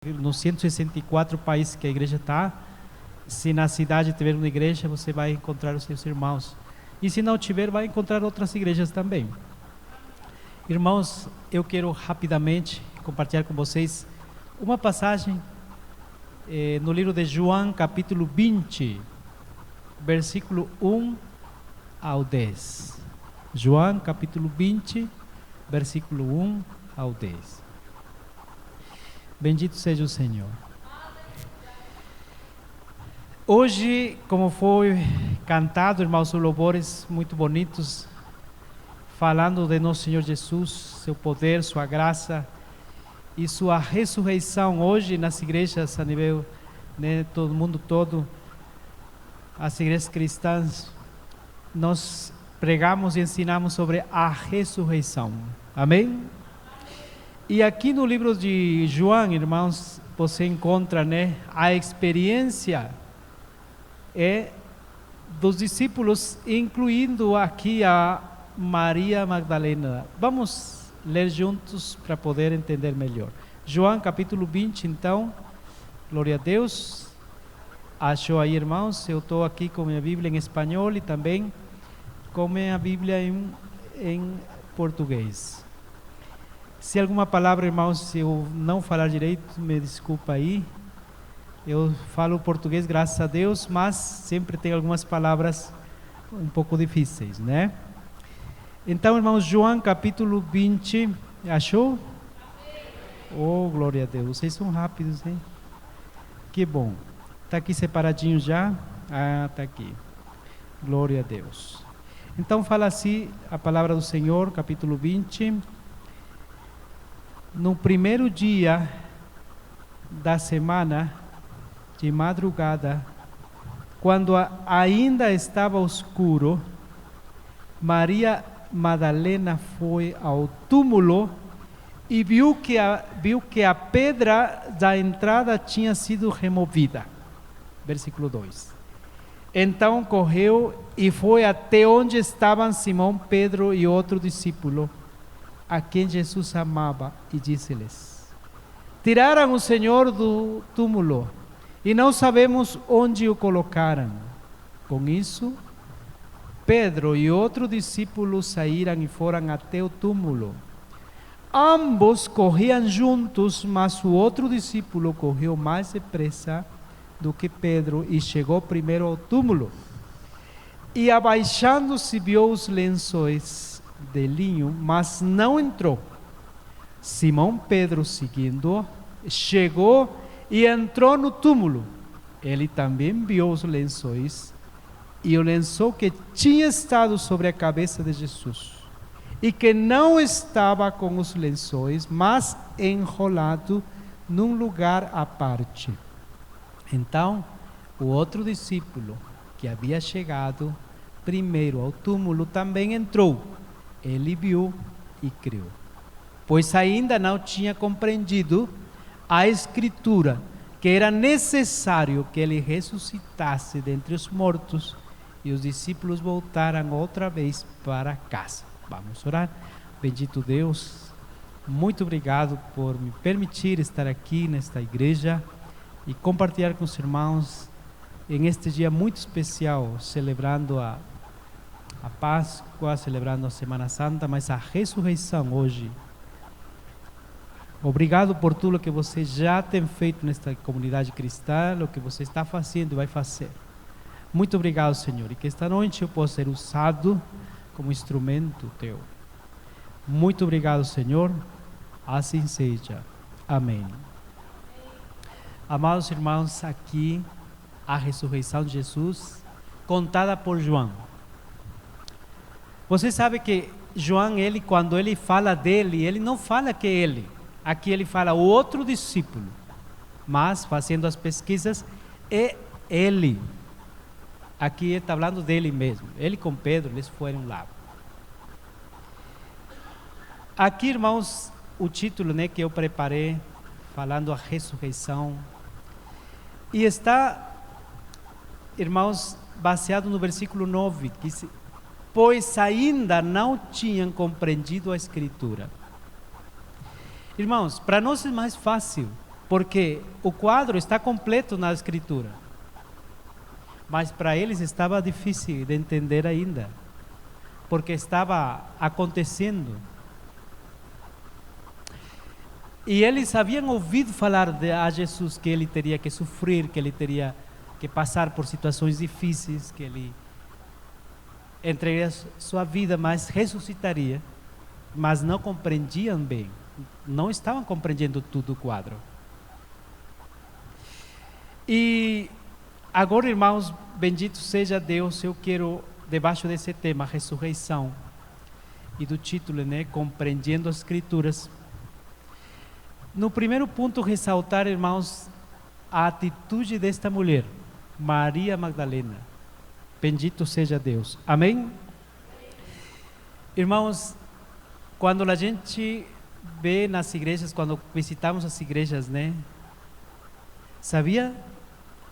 nos 164 países que a igreja está. Se na cidade tiver uma igreja, você vai encontrar os seus irmãos. E se não tiver, vai encontrar outras igrejas também. Irmãos, eu quero rapidamente compartilhar com vocês uma passagem no livro de João, capítulo 20, versículo 1 ao 10. João, capítulo 20, versículo 1 ao 10. Bendito seja o Senhor. Hoje, como foi cantado, irmãos, os louvores muito bonitos, falando de nosso Senhor Jesus, seu poder, sua graça e sua ressurreição. Hoje nas igrejas a nível, todo mundo todo, as igrejas cristãs, nós pregamos e ensinamos sobre a ressurreição. Amém? E aqui no livro de João, irmãos, você encontra, a experiência dos discípulos, incluindo aqui a Maria Magdalena. Vamos ler juntos para poder entender melhor. João capítulo 20, então, glória a Deus. Achou aí, irmãos? Eu estou aqui com minha Bíblia em espanhol e também com minha Bíblia em português. Se alguma palavra, irmãos, se eu não falar direito, me desculpa aí. Eu falo português, graças a Deus, mas sempre tem algumas palavras um pouco difíceis, Então, irmãos, João capítulo 20, achou? Oh, glória a Deus, vocês são rápidos, hein? Que bom. Está aqui separadinho já? Ah, está aqui. Glória a Deus. Então, fala assim a palavra do Senhor, capítulo 20. No primeiro dia da semana, de madrugada, quando ainda estava escuro, Maria Madalena foi ao túmulo e viu que a pedra da entrada tinha sido removida. Versículo 2. Então correu e foi até onde estavam Simão, Pedro e outro discípulo, a quem Jesus amava, e disse-lhes: tiraram o Senhor do túmulo e não sabemos onde o colocaram. Com isso, Pedro e outro discípulo saíram e foram até o túmulo. Ambos corriam juntos, mas o outro discípulo correu mais depressa do que Pedro e chegou primeiro ao túmulo. E abaixando-se viu os lençóis de linho, mas não entrou. Simão Pedro, seguindo-o, chegou e entrou no túmulo. Ele também viu os lençóis e o lençol que tinha estado sobre a cabeça de Jesus, e que não estava com os lençóis, mas enrolado num lugar à parte. Então, o outro discípulo, que havia chegado primeiro ao túmulo, também entrou. Ele viu e creu, pois ainda não tinha compreendido a Escritura, que era necessário que ele ressuscitasse dentre os mortos. E os discípulos voltaram outra vez para casa. Vamos orar. Bendito Deus, muito obrigado por me permitir estar aqui nesta igreja e compartilhar com os irmãos em este dia muito especial, celebrando a Páscoa, celebrando a Semana Santa, mas a ressurreição hoje. Obrigado por tudo que você já tem feito nesta comunidade cristã, o que você está fazendo e vai fazer. Muito obrigado, Senhor, e que esta noite eu possa ser usado como instrumento teu. Muito obrigado, Senhor. Assim seja. Amém. Amados irmãos, aqui a ressurreição de Jesus, contada por João. Você sabe que João, quando ele fala dele, ele não fala que é ele. Aqui ele fala o outro discípulo, mas fazendo as pesquisas, é ele. Aqui ele está falando dele mesmo. Ele com Pedro, eles foram lá. Aqui, irmãos, o título que eu preparei, falando a ressurreição, e está, irmãos, baseado no versículo 9, que diz: pois ainda não tinham compreendido a Escritura. Irmãos, para nós é mais fácil, porque o quadro está completo na escritura, mas para eles estava difícil de entender ainda, porque estava acontecendo. E eles haviam ouvido falar a Jesus que ele teria que sofrer, que ele teria que passar por situações difíceis, que ele entregaria sua vida, mas ressuscitaria. Mas não compreendiam bem, não estavam compreendendo tudo o quadro. E agora, irmãos, bendito seja Deus, eu quero, debaixo desse tema, ressurreição, e do título, né, compreendendo as Escrituras, no primeiro ponto ressaltar, irmãos, a atitude desta mulher, Maria Magdalena. Bendito seja Deus. Amém? Irmãos, quando a gente vê nas igrejas, quando visitamos as igrejas, né? Sabia?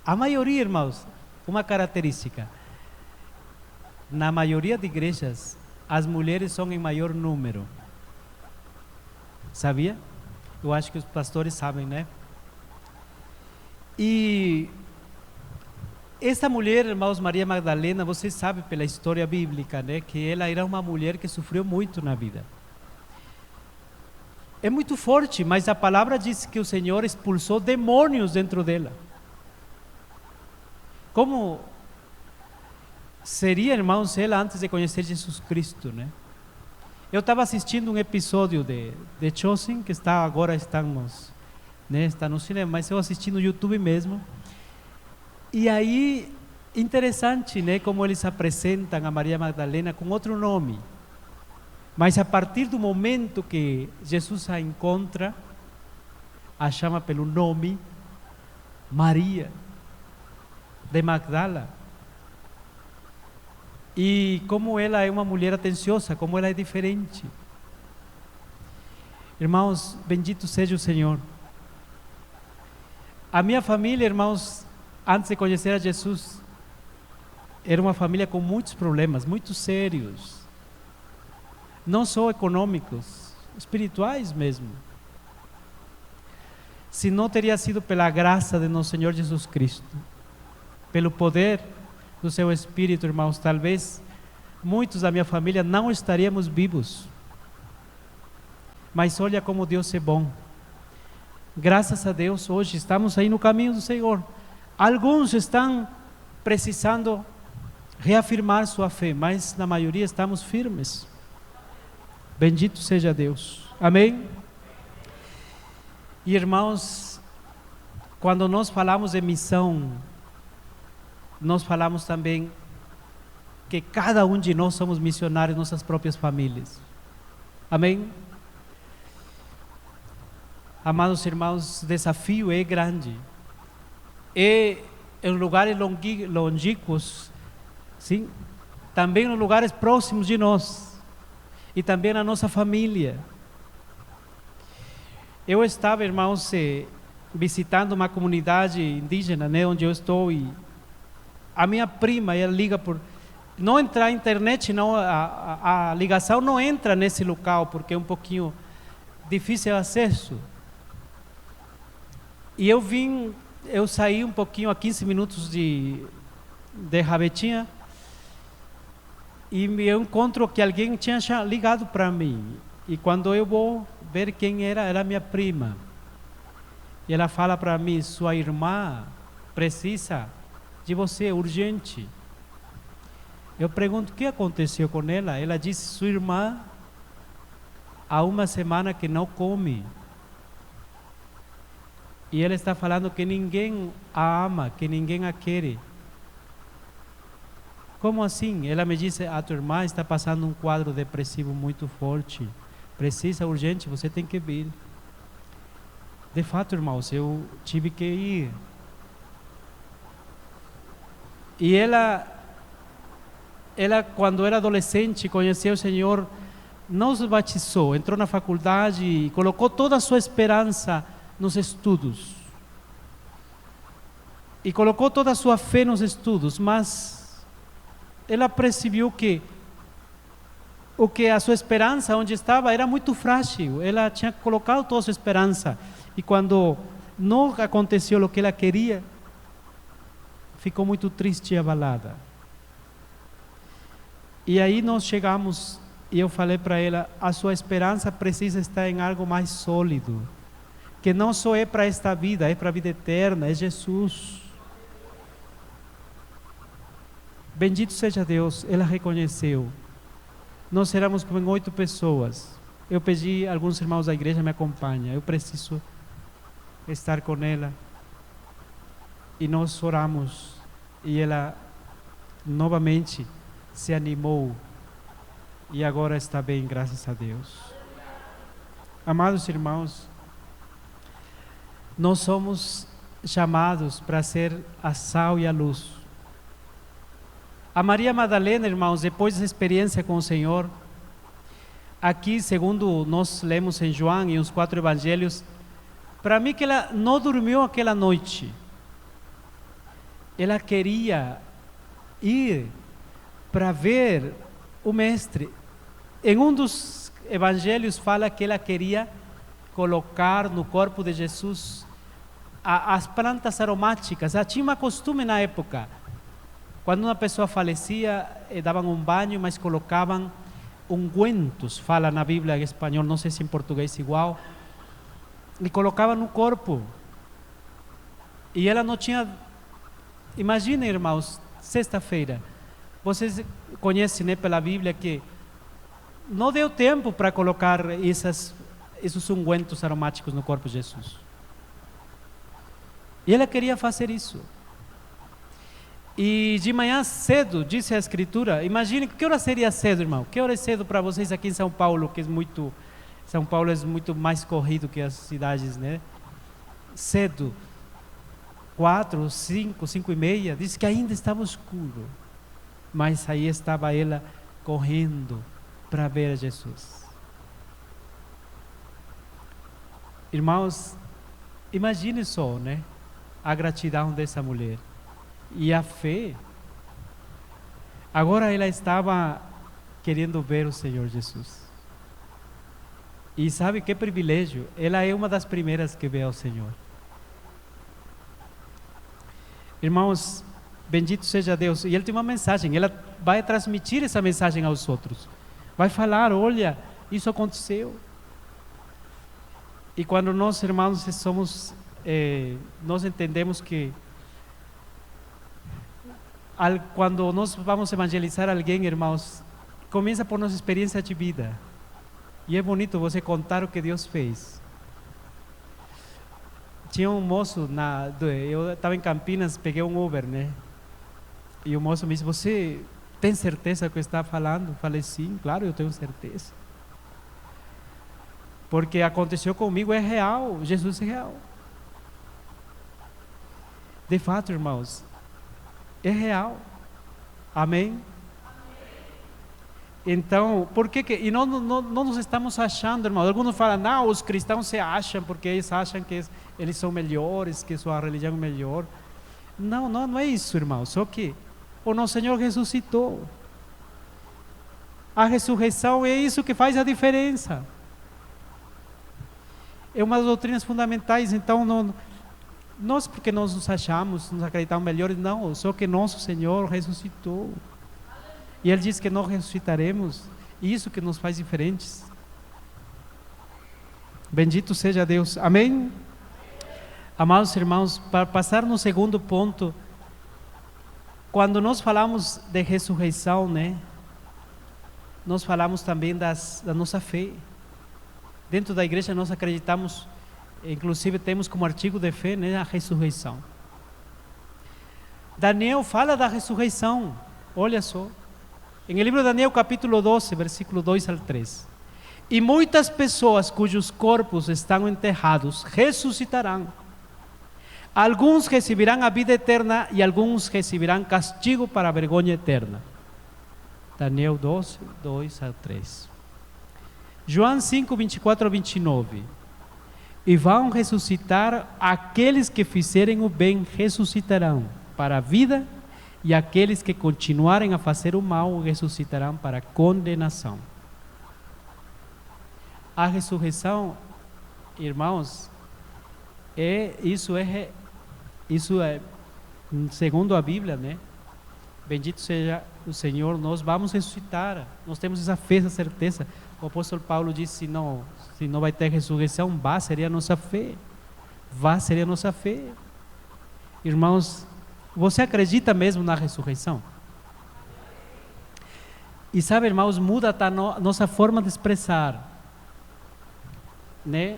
A maioria, irmãos, uma característica. Na maioria de igrejas, as mulheres são em maior número. Sabia? Eu acho que os pastores sabem, né? E esta mulher, irmãos, Maria Magdalena, você sabe pela história bíblica, né, que ela era uma mulher que sofreu muito na vida. É muito forte, mas a palavra diz que o Senhor expulsou demônios dentro dela. Como seria, irmãos, ela antes de conhecer Jesus Cristo, né? Eu estava assistindo um episódio de Chosen, que agora estamos, né, está no cinema, mas eu assisti no YouTube mesmo. E aí, interessante, né, como eles apresentam a Maria Magdalena com outro nome. Mas a partir do momento que Jesus a encontra, a chama pelo nome Maria de Magdala. E como ela é uma mulher atenciosa, como ela é diferente. Irmãos, bendito seja o Senhor. A minha família, irmãos, antes de conhecer a Jesus, era uma família com muitos problemas, muito sérios. Não só econômicos, espirituais mesmo. Se não teria sido pela graça de nosso Senhor Jesus Cristo, pelo poder do seu Espírito, irmãos, talvez muitos da minha família não estaríamos vivos. Mas olha como Deus é bom. Graças a Deus, hoje estamos aí no caminho do Senhor. Alguns estão precisando reafirmar sua fé, mas na maioria estamos firmes. Bendito seja Deus. Amém? E irmãos, quando nós falamos de missão, nós falamos também que cada um de nós somos missionários em nossas próprias famílias. Amém? Amados irmãos, o desafio é grande. É em lugares longínquos, sim, também em lugares próximos de nós, e também na nossa família. Eu estava, irmãos, visitando uma comunidade indígena, né, onde eu estou, e a minha prima, ela liga por... Não entrar na internet, não, a ligação não entra nesse local, porque é um pouquinho difícil o acesso. E eu saí um pouquinho a 15 minutos de Rabetinha, e eu encontro que alguém tinha ligado para mim. E quando eu vou ver quem era minha prima. E ela fala para mim: sua irmã precisa de você, urgente. Eu pergunto o que aconteceu com ela. Ela disse: sua irmã há uma semana que não come. E ela está falando que ninguém a ama, que ninguém a quer. Como assim? Ela me disse: a tua irmã está passando um quadro depressivo muito forte. Precisa, urgente, você tem que vir. De fato, irmãos, eu tive que ir. E ela quando era adolescente, conheceu o Senhor, não se batizou, entrou na faculdade e colocou toda a sua esperança nos estudos. E colocou toda a sua fé nos estudos, mas ela percebeu que a sua esperança onde estava era muito frágil. Ela tinha colocado toda a sua esperança. E quando não aconteceu o que ela queria, ficou muito triste e abalada. E aí nós chegamos, e eu falei para ela: a sua esperança precisa estar em algo mais sólido, que não só é para esta vida, é para a vida eterna, é Jesus. Bendito seja Deus, ela reconheceu. Nós éramos como 8 pessoas. Eu pedi a alguns irmãos da igreja me acompanham. Eu preciso estar com ela. E nós oramos. E ela novamente se animou. E agora está bem, graças a Deus. Amados irmãos, nós somos chamados para ser a sal e a luz. A Maria Madalena, irmãos, depois dessa experiência com o Senhor, aqui, segundo nós lemos em João e os 4 evangelhos, para mim que ela não dormiu aquela noite. Ela queria ir para ver o Mestre. Em um dos evangelhos fala que ela queria colocar no corpo de Jesus as plantas aromáticas. Já tinha uma costume na época. Quando uma pessoa falecia, davam um banho, mas colocavam ungüentos, fala na Bíblia em espanhol, não sei se em português igual, e colocavam no corpo. E ela não tinha. Imaginem, irmãos, sexta-feira, vocês conhecem, né, pela Bíblia, que não deu tempo para colocar esses ungüentos aromáticos no corpo de Jesus. E ela queria fazer isso. E de manhã cedo, disse a Escritura, imagine que hora seria cedo, irmão? Que hora é cedo para vocês aqui em São Paulo, que São Paulo é muito mais corrido que as cidades, né? Cedo, 4, 5, 5:30, disse que ainda estava escuro, mas aí estava ela correndo para ver Jesus. Irmãos, imagine só, né? A gratidão dessa mulher. E a fé. Agora ela estava querendo ver o Senhor Jesus. E sabe que privilégio? Ela é uma das primeiras que vê ao Senhor. Irmãos, bendito seja Deus. E Ele tem uma mensagem. Ela vai transmitir essa mensagem aos outros. Vai falar: olha, isso aconteceu. E quando nós, irmãos, nós entendemos que quando nós vamos evangelizar alguém, irmãos, começa por nossa experiência de vida. E é bonito você contar o que Deus fez. Tinha um moço, eu estava em Campinas, peguei um Uber, né? E o moço me disse: você tem certeza do que está falando? Falei: sim, claro, eu tenho certeza. Porque aconteceu comigo, é real, Jesus é real. De fato, irmãos, é real. Amém? Então, por que e não nos estamos achando, irmãos? Alguns falam: não, os cristãos se acham porque eles acham que eles são melhores, que sua religião é melhor. Não é isso, irmãos. Só que o nosso Senhor ressuscitou. A ressurreição é isso que faz a diferença. É uma das doutrinas fundamentais. Então, nós porque nós nos achamos, nos acreditamos melhores, não, só que nosso Senhor ressuscitou. E Ele diz que nós ressuscitaremos, e isso que nos faz diferentes. Bendito seja Deus. Amém? Amados irmãos, para passar no segundo ponto, quando nós falamos de ressurreição, né, nós falamos também da nossa fé. Dentro da igreja nós acreditamos, inclusive temos como artigo de fé, né, a ressurreição. Daniel fala da ressurreição, olha só. Em el livro de Daniel, capítulo 12, versículo 2 ao 3. E muitas pessoas cujos corpos estão enterrados ressuscitarão. Alguns receberão a vida eterna e alguns receberão castigo para a vergonha eterna. Daniel 12, 2 ao 3. João 5, 24 a 29. E vão ressuscitar aqueles que fizerem o bem, ressuscitarão para a vida, e aqueles que continuarem a fazer o mal ressuscitarão para a condenação. A ressurreição, irmãos, Isso é segundo a Bíblia, né? Bendito seja o Senhor, nós vamos ressuscitar. Nós temos essa fé, essa certeza. O apóstolo Paulo disse: se não vai ter ressurreição, vá seria a nossa fé. Vá seria a nossa fé. Irmãos, você acredita mesmo na ressurreição? E sabe, irmãos, muda a nossa forma de expressar, né?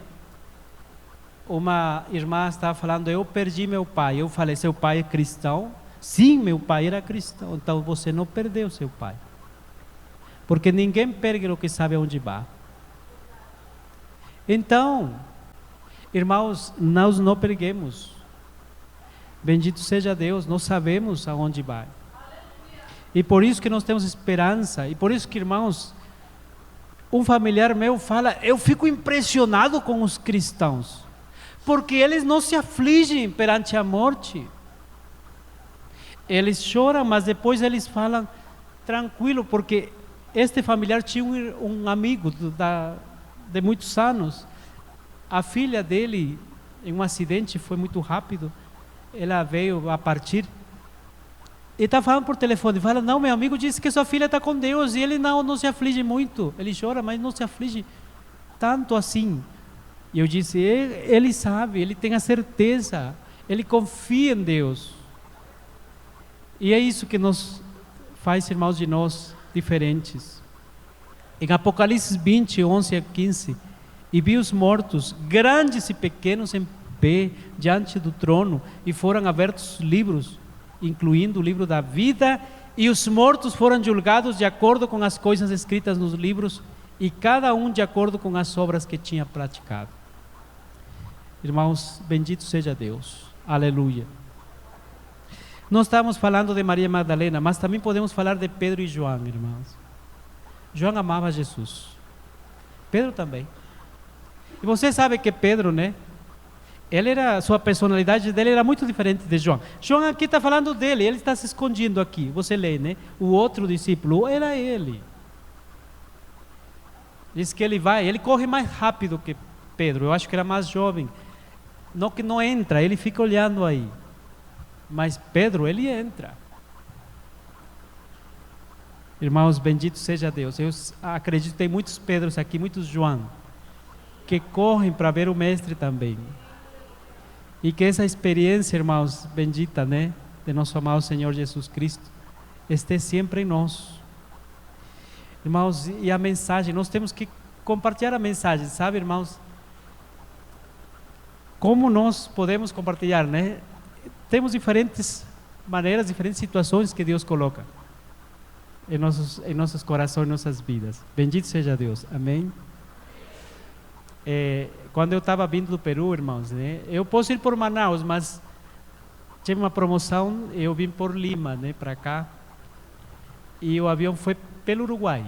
Uma irmã estava falando: eu perdi meu pai. Eu falei: seu pai é cristão? Sim, meu pai era cristão. Então você não perdeu seu pai, porque ninguém perde o que sabe aonde vai. Então, irmãos, nós não perdemos. Bendito seja Deus, nós sabemos aonde vai. E por isso que nós temos esperança. E por isso que, irmãos, um familiar meu fala: eu fico impressionado com os cristãos, porque eles não se afligem perante a morte. Eles choram, mas depois eles falam tranquilo, porque este familiar tinha um amigo de muitos anos. A filha dele, em um acidente, foi muito rápido, ela veio a partir, e está falando por telefone, fala: não, meu amigo disse que sua filha está com Deus, e ele não se aflige muito, ele chora, mas não se aflige tanto assim. E eu disse: ele sabe, ele tem a certeza, ele confia em Deus. E é isso que nos faz, irmãos, de nós diferentes. Em Apocalipse 20, 11 a 15, e vi os mortos, grandes e pequenos, em pé diante do trono, e foram abertos livros, incluindo o livro da vida, e os mortos foram julgados de acordo com as coisas escritas nos livros, e cada um de acordo com as obras que tinha praticado. Irmãos, bendito seja Deus. Aleluia. Nós estamos falando de Maria Magdalena, mas também podemos falar de Pedro e João, irmãos. João amava Jesus, Pedro também. E você sabe que Pedro, né? Sua personalidade dele era muito diferente de João. João aqui está falando dele, ele está se escondendo aqui. Você lê, né? O outro discípulo era ele. Diz que ele corre mais rápido que Pedro. Eu acho que era mais jovem. Não que não entra, ele fica olhando aí. Mas Pedro, ele entra. Irmãos, bendito seja Deus. Eu acredito que tem muitos Pedros aqui, muitos João, que correm para ver o Mestre também. E que essa experiência, irmãos, bendita, né, de nosso amado Senhor Jesus Cristo, esteja sempre em nós. Irmãos, e a mensagem, nós temos que compartilhar a mensagem, sabe, irmãos? Como nós podemos compartilhar, né? Temos diferentes maneiras, diferentes situações que Deus coloca em nossos corações, em nossas vidas. Bendito seja Deus, amém? Quando eu estava vindo do Peru, irmãos, né, eu posso ir por Manaus, mas tive uma promoção, eu vim por Lima, né, para cá, e o avião foi pelo Uruguai.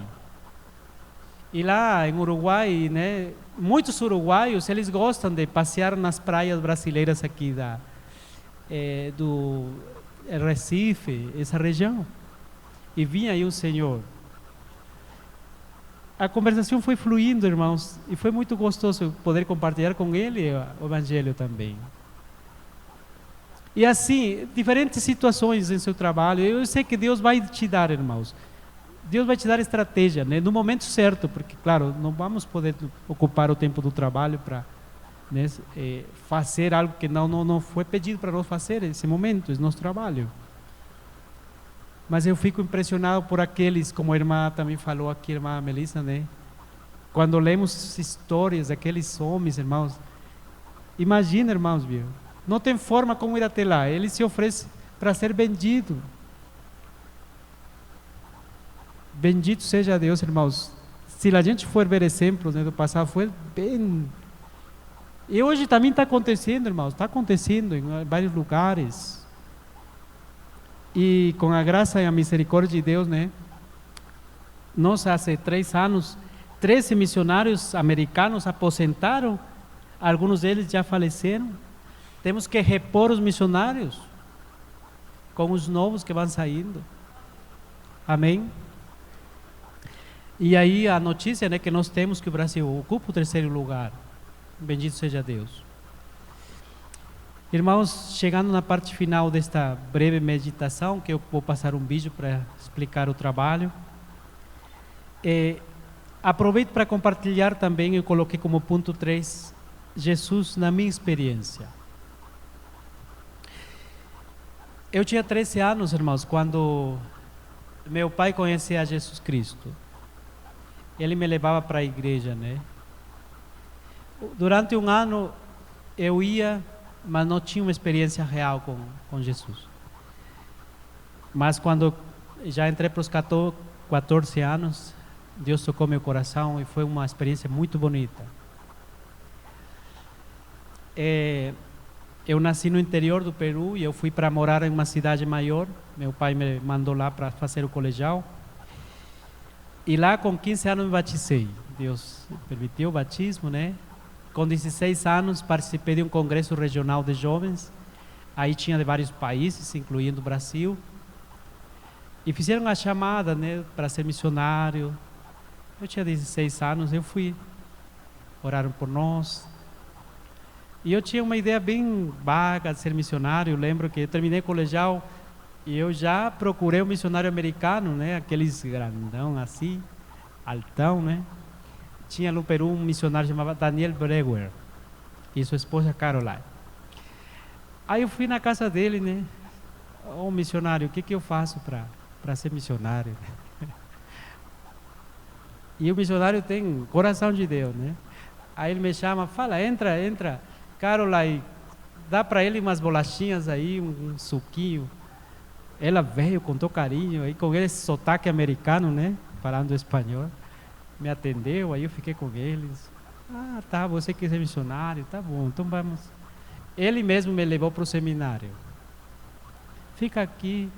E lá em Uruguai, né, muitos uruguaios, eles gostam de passear nas praias brasileiras aqui do Recife, essa região. E vinha aí um senhor. A conversação foi fluindo, irmãos, e foi muito gostoso poder compartilhar com ele o Evangelho também. E assim, diferentes situações em seu trabalho, eu sei que Deus vai te dar, irmãos. Deus vai te dar estratégia, né, no momento certo, porque, claro, não vamos poder ocupar o tempo do trabalho para, né, fazer algo que não foi pedido para nós fazer nesse momento, é nosso trabalho. Mas eu fico impressionado por aqueles, como a irmã também falou aqui, a irmã Melissa, né? Quando lemos histórias daqueles homens, irmãos, imagina, irmãos, viu? Não tem forma como ir até lá, ele se oferece para ser vendido. Bendito seja Deus, irmãos. Se a gente for ver exemplos, né, do passado, foi bem. E hoje também está acontecendo, irmãos, está acontecendo em vários lugares. E com a graça e a misericórdia de Deus, né? Nós, há 3 anos, 13 missionários americanos aposentaram, alguns deles já faleceram. Temos que repor os missionários com os novos que vão saindo. Amém? E aí a notícia, né, que nós temos que o Brasil ocupa o 3º lugar. Bendito seja Deus. Irmãos, chegando na parte final desta breve meditação, que eu vou passar um vídeo para explicar o trabalho. Aproveito para compartilhar também, eu coloquei como ponto 3, Jesus na minha experiência. Eu tinha 13 anos, irmãos, quando meu pai conhecia Jesus Cristo. Ele me levava para a igreja, né? Durante um ano eu ia, mas não tinha uma experiência real com Jesus. Mas quando já entrei para os 14 anos, Deus tocou meu coração e foi uma experiência muito bonita. Eu nasci no interior do Peru e eu fui para morar em uma cidade maior. Meu pai me mandou lá para fazer o colegial. E lá com 15 anos me batizei. Deus permitiu o batismo, né? Com 16 anos participei de um congresso regional de jovens. Aí tinha de vários países, incluindo o Brasil. E fizeram a chamada, né, para ser missionário. Eu tinha 16 anos, eu fui. Oraram por nós. E eu tinha uma ideia bem vaga de ser missionário. Eu lembro que eu terminei o colegial e eu já procurei um missionário americano, né? Aqueles grandão assim, altão, né? Tinha no Peru um missionário chamado Daniel Brewer e sua esposa Caroline. Aí eu fui na casa dele, né? Ô missionário, o que eu faço para ser missionário? E o missionário tem coração de Deus, né? Aí ele me chama, fala, entra. Caroline, dá para ele umas bolachinhas aí, um suquinho. Ela veio com todo carinho, aí com esse sotaque americano, né? Falando espanhol. Me atendeu, aí eu fiquei com eles. Ah, tá, você quer ser missionário? Tá bom, então vamos. Ele mesmo me levou para o seminário. Fica aqui,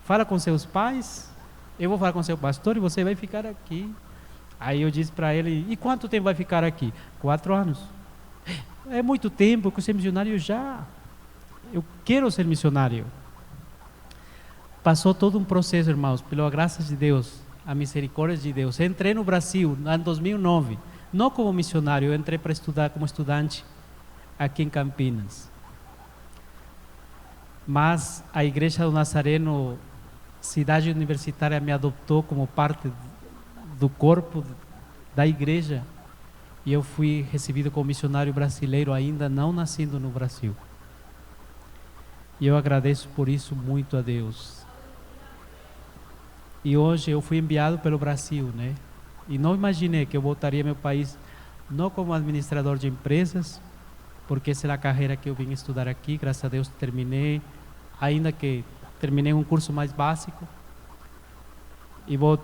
fala com seus pais, eu vou falar com seu pastor e você vai ficar aqui. Aí eu disse para ele, e quanto tempo vai ficar aqui? 4 anos. É muito tempo, eu quero ser missionário já. Eu quero ser missionário. Passou todo um processo, irmãos, pela graça de Deus, a misericórdia de Deus. Entrei no Brasil em 2009, não como missionário, eu entrei para estudar como estudante aqui em Campinas. Mas a Igreja do Nazareno, cidade universitária, me adotou como parte do corpo da igreja e eu fui recebido como missionário brasileiro, ainda não nascendo no Brasil. E eu agradeço por isso muito a Deus. E hoje eu fui enviado pelo Brasil, né? E não imaginei que eu voltaria ao meu país, não como administrador de empresas, porque essa era a carreira que eu vim estudar aqui, graças a Deus terminei, ainda que terminei um curso mais básico,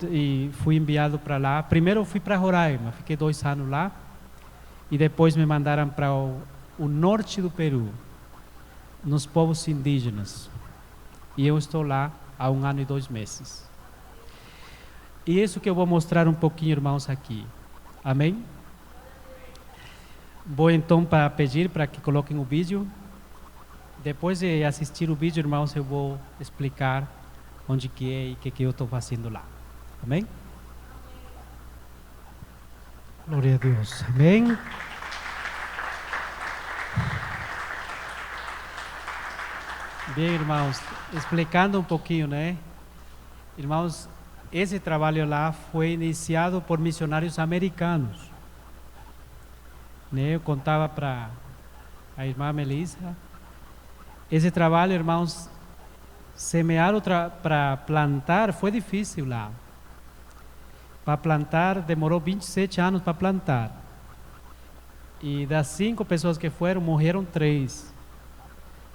e fui enviado para lá. Primeiro eu fui para Roraima, fiquei 2 anos lá, e depois me mandaram para o norte do Peru, nos povos indígenas, e eu estou lá há 1 ano e 2 meses. E isso que eu vou mostrar um pouquinho, irmãos, aqui. Amém? Vou então para pedir para que coloquem o vídeo. Depois de assistir o vídeo, irmãos, eu vou explicar onde que é e o que eu estou fazendo lá. Amém? Glória a Deus. Amém? Bem, irmãos, explicando um pouquinho, né? Irmãos, esse trabalho lá foi iniciado por missionários americanos. Né? Eu contava para a irmã Melissa. Esse trabalho, irmãos, semear para plantar foi difícil lá. Para plantar, demorou 27 anos para plantar. E das 5 pessoas que foram, morreram 3.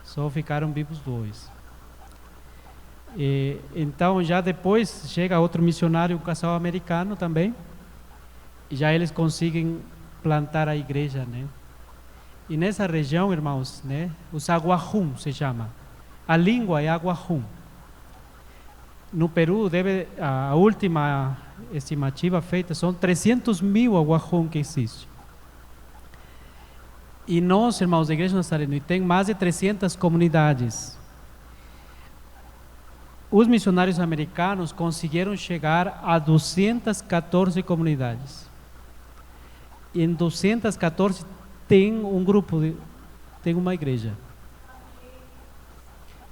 Só ficaram vivos 2. Então, já depois chega outro missionário, um casal americano também. E já eles conseguem plantar a igreja, né? E nessa região, irmãos, né, os aguajum se chama. A língua é aguajum. No Peru, a última estimativa feita são 300 mil aguajum que existem. E nós, irmãos da Igreja Nazareno, tem mais de 300 comunidades. Os missionários americanos conseguiram chegar a 214 comunidades. E em 214 tem um grupo, tem uma igreja.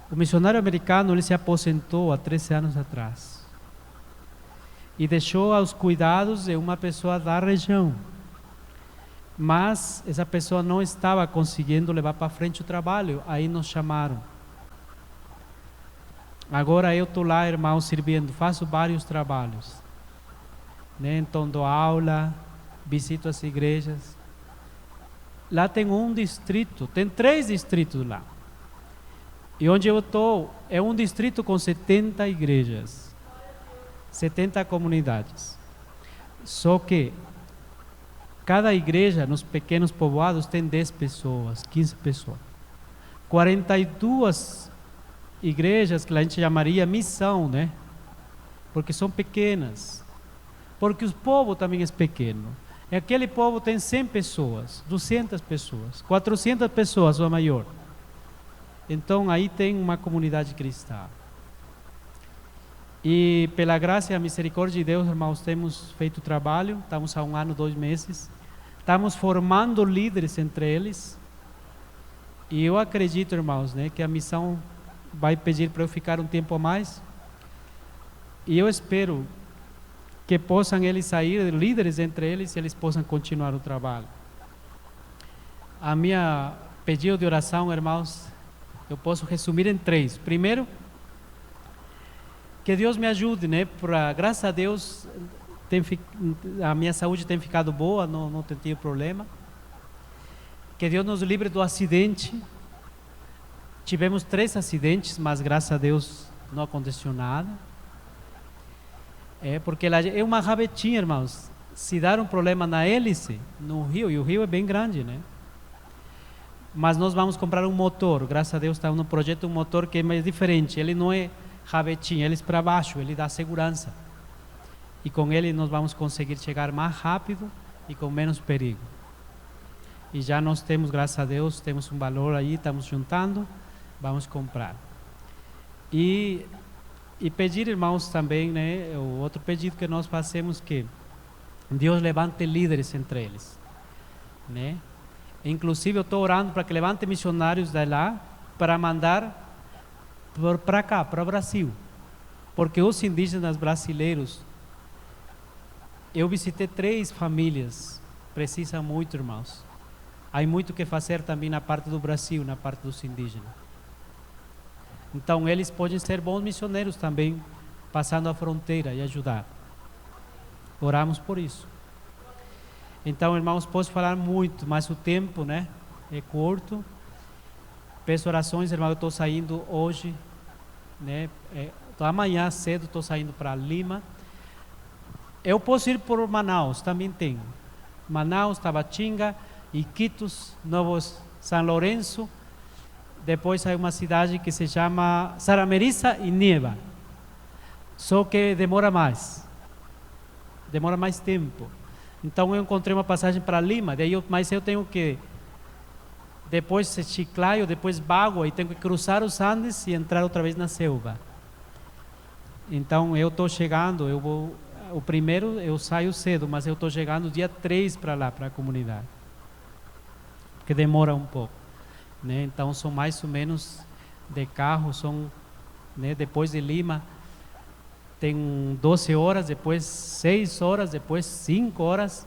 O missionário americano, ele se aposentou há 13 anos atrás e deixou aos cuidados de uma pessoa da região, mas essa pessoa não estava conseguindo levar para frente o trabalho, aí nos chamaram. Agora eu estou lá, irmão, servindo, faço vários trabalhos, né? Então dou aula, visito as igrejas. Lá tem um distrito, tem 3 distritos lá. E onde eu estou é um distrito com 70 igrejas, 70 comunidades. Só que cada igreja nos pequenos povoados tem 10 pessoas, 15 pessoas. 42 igrejas que a gente chamaria missão, né? Porque são pequenas. Porque o povo também é pequeno. E aquele povo tem 100 pessoas, 200 pessoas, 400 pessoas ou maior. Então aí tem uma comunidade cristã. E pela graça e a misericórdia de Deus, irmãos, temos feito trabalho. Estamos há 1 ano, 2 meses. Estamos formando líderes entre eles. E eu acredito, irmãos, né, que a missão vai pedir para eu ficar um tempo a mais. E eu espero que possam eles sair líderes entre eles e eles possam continuar o trabalho. A minha pedido de oração, irmãos, eu posso resumir em 3. Primeiro, que Deus me ajude, né? Graças a Deus, a minha saúde tem ficado boa, não tenho tido problema. Que Deus nos livre do acidente. Tivemos 3 acidentes, mas graças a Deus não aconteceu nada. Porque é uma rabetinha, irmãos. Se dar um problema na hélice, no rio, e o rio é bem grande, né? Mas nós vamos comprar um motor. Graças a Deus está no projeto um motor que é mais diferente. Ele não é rabetinho, ele é para baixo, ele dá segurança. E com ele nós vamos conseguir chegar mais rápido e com menos perigo. E já nós temos, graças a Deus, temos um valor aí, estamos juntando, vamos comprar. E pedir, irmãos, também, né, o outro pedido que nós fazemos, que Deus levante líderes entre eles, né? Inclusive eu estou orando para que levante missionários de lá para mandar para cá, para o Brasil, porque os indígenas brasileiros, eu visitei 3 famílias, precisam muito, irmãos. Há muito que fazer também na parte do Brasil, na parte dos indígenas. Então eles podem ser bons missionários também, passando a fronteira e ajudar. Oramos por isso. Então, irmãos, posso falar muito, mas o tempo, né, é curto. Peço orações, irmão. Eu estou saindo hoje, né? Amanhã cedo estou saindo para Lima. Eu posso ir por Manaus, também tem. Manaus, Tabatinga, Iquitos, Novo São Lourenço. Depois há uma cidade que se chama Sarameriça e Nieva. Só que demora mais tempo. Então eu encontrei uma passagem para Lima, mas eu tenho que depois Chiclayo, depois Bagua, e tenho que cruzar os Andes e entrar outra vez na selva. Então eu estou chegando, o primeiro eu saio cedo, mas eu estou chegando dia 3 para lá, para a comunidade, porque demora um pouco, né? Então são mais ou menos de carro, né, depois de Lima tem 12 horas, depois 6 horas, depois 5 horas,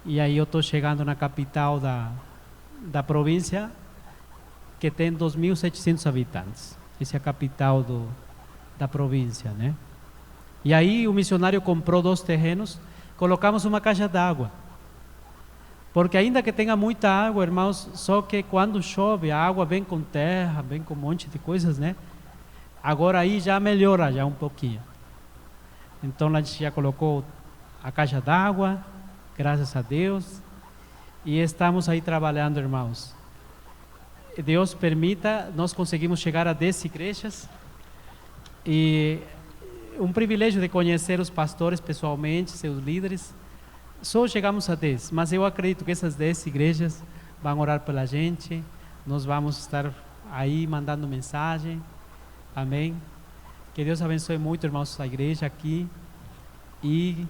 e aí eu estou chegando na capital da província, que tem 2.700 habitantes. Essa é a capital da província, né? E aí o missionário comprou 2 terrenos, colocamos uma caixa d'água, porque ainda que tenha muita água, irmãos, só que quando chove a água vem com terra, vem com um monte de coisas, né? Agora aí já melhora já um pouquinho. Então a gente já colocou a caixa d'água, graças a Deus, e estamos aí trabalhando, irmãos. Deus permita, nós conseguimos chegar a 10 igrejas, e um privilégio de conhecer os pastores pessoalmente, seus líderes. Só chegamos a 10, mas eu acredito que essas 10 igrejas vão orar pela gente, nós vamos estar aí mandando mensagem, amém? Que Deus abençoe muito, irmãos, a igreja aqui, e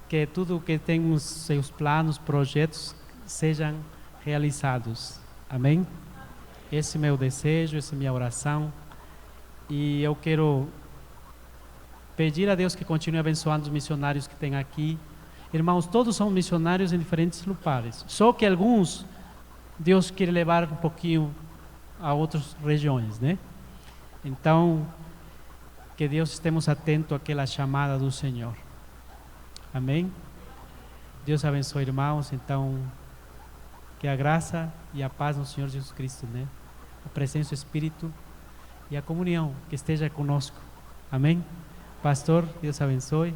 que tudo que tem os seus planos, projetos, sejam realizados. Amém? Esse é meu desejo, essa é minha oração. E eu quero pedir a Deus que continue abençoando os missionários que tem aqui. Irmãos, todos são missionários em diferentes lugares. Só que alguns, Deus quer levar um pouquinho a outras regiões, né? Então, que Deus estemos atentos àquela chamada do Senhor. Amém? Deus abençoe, irmãos. Então, que a graça e a paz do Senhor Jesus Cristo, né? A presença do Espírito e a comunhão que esteja conosco. Amém? Pastor, Deus abençoe.